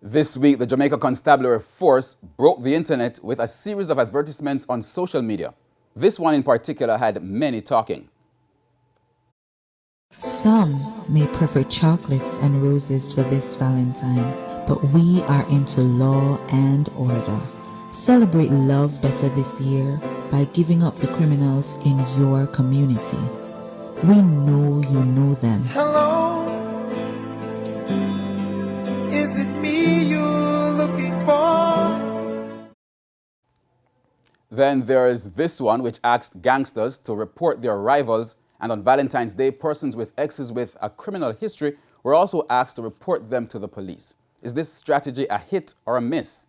This week, the Jamaica Constabulary Force broke the internet with a series of advertisements on social media. This one in particular had many talking. Some may prefer chocolates and roses for this Valentine, but we are into law and order. Celebrate love better this year by giving up the criminals in your community. We know you know them. Hello, is it me you're looking for? Then there is this one which asked gangsters to report their rivals, and on Valentine's Day, persons with exes with a criminal history were also asked to report them to the police. Is this strategy a hit or a miss?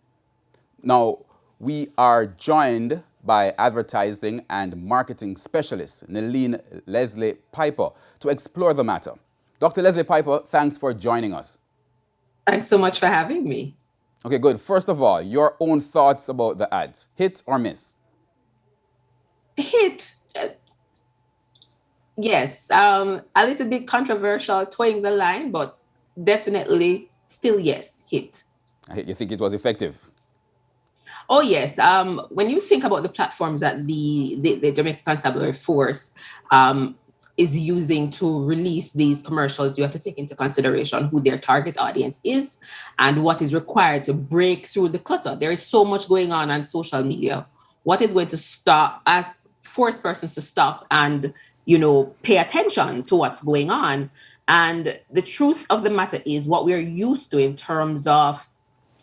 Now, we are joined by advertising and marketing specialist Nelene Leslie Piper to explore the matter. Dr. Leslie Piper, thanks for joining us. Thanks so much for having me. Okay, good. First of all, your own thoughts about the ad. Hit or miss? Hit. Yes, a little bit controversial, towing the line, but definitely still yes, hit. You think it was effective? Oh, yes. When you think about the platforms that the Jamaican Constabulary Force is using to release these commercials, you have to take into consideration who their target audience is and what is required to break through the clutter. There is so much going on social media. What is going to force persons to stop and, pay attention to what's going on? And the truth of the matter is what we're used to in terms of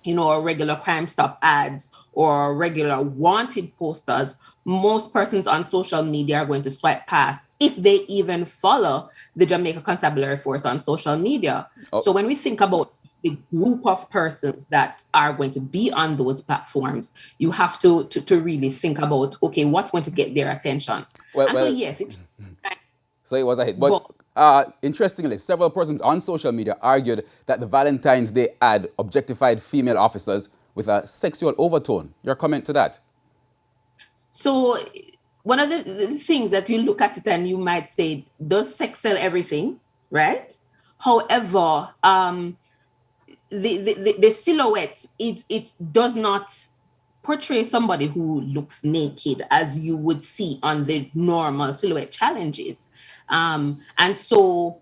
our regular Crime Stop ads or regular wanted posters, most persons on social media are going to swipe past if they even follow the Jamaica Constabulary Force on social media. Oh. So when we think about the group of persons that are going to be on those platforms, you have to really think about, okay, what's going to get their attention? So yes, it's... So it was a hit. But interestingly, several persons on social media argued that the Valentine's Day ad objectified female officers with a sexual overtone. Your comment to that? So one of the things that you look at it and you might say, does sex sell everything, right? However, the silhouette, it does not portray somebody who looks naked as you would see on the normal silhouette challenges. And so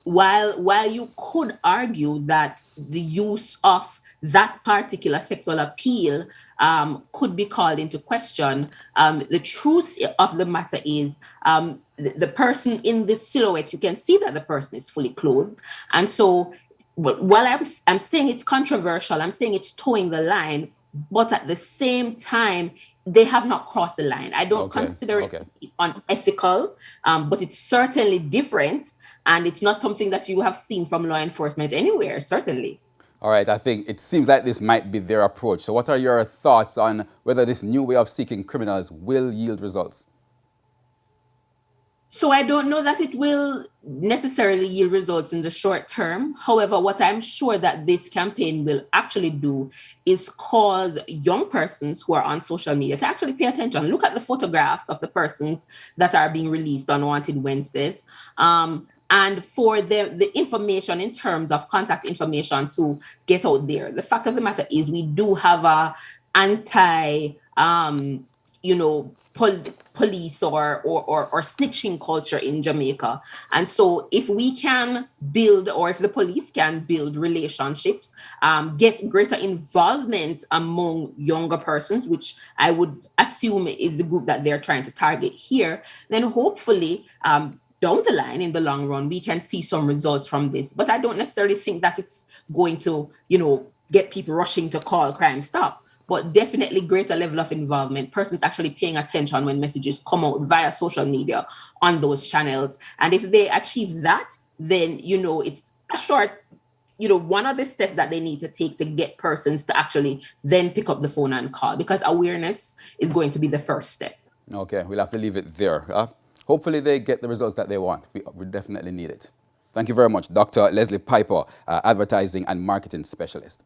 while you could argue that the use of that particular sexual appeal could be called into question, the truth of the matter is the person in the silhouette, you can see that the person is fully clothed. And so while I'm saying it's controversial, I'm saying it's towing the line, but at the same time, they have not crossed the line. I don't consider it to be unethical, but it's certainly different. And it's not something that you have seen from law enforcement anywhere, certainly. All right, I think it seems like this might be their approach. So what are your thoughts on whether this new way of seeking criminals will yield results? So I don't know that it will necessarily yield results in the short term. However, what I'm sure that this campaign will actually do is cause young persons who are on social media to actually pay attention. Look at the photographs of the persons that are being released on Wanted Wednesdays. And for the information in terms of contact information to get out there. The fact of the matter is we do have a police or snitching culture in Jamaica. And so if we can build, or if the police can build relationships, get greater involvement among younger persons, which I would assume is the group that they're trying to target here, then hopefully down the line, in the long run, we can see some results from this. But I don't necessarily think that it's going to, get people rushing to call Crime Stop. But definitely greater level of involvement, persons actually paying attention when messages come out via social media on those channels. And if they achieve that, then, it's a short, one of the steps that they need to take to get persons to actually then pick up the phone and call, because awareness is going to be the first step. Okay, we'll have to leave it there. Hopefully they get the results that they want. We definitely need it. Thank you very much, Dr. Leslie Piper, Advertising and Marketing Specialist.